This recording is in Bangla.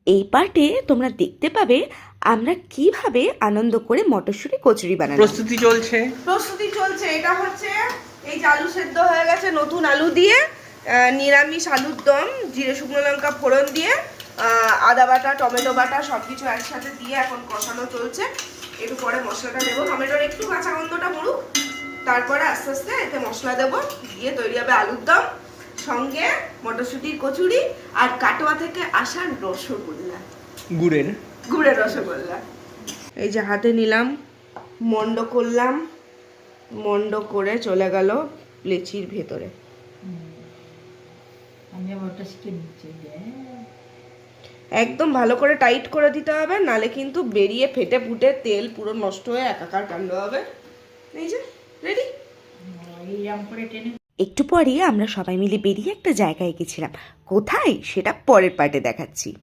এই পার্টে তোমরা দেখতে পাবে আমরা কিভাবে আনন্দ করে মটরশুঁটি কচুরি বানাই। প্রস্তুতি চলছে। এটা হচ্ছে এই যে আলু সেদ্ধ হয়ে গেছে, নতুন আলু দিয়ে নিরামিষ আলুর দম, জিরে শুকনো লঙ্কা ফোড়ন দিয়ে আদা বাটা টমেটো বাটা সবকিছু একসাথে দিয়ে এখন কষানো চলছে। একটু পরে মশলাটা দেবো, টমেটোর একটু কাঁচা গন্ধটা মরুক, তারপরে আস্তে আস্তে এতে মশলা দেবো, দিয়ে তৈরি হবে আলুর দম, সঙ্গে মটরশুঁটির কচুরি আর কাটোয়া থেকে আসা রসগোল্লা, গুড়ের রসগোল্লা। এই যে হাতে নিলাম, মন্ড করলাম, মন্ড করে চলে গেল লেচির ভেতরে। একদম ভালো করে টাইট করে দিতে হবে, নালে কিন্তু বেরিয়ে ফেটে ফুটে তেল পুরো নষ্ট হয়ে একাকার কাণ্ড হবে। এই যে রেডি। একটু পরে আমরা সবাই মিলে বেরিয়ে একটা জায়গায় গেছিলাম, কোথায় সেটা পরের পার্টে দেখাচ্ছি।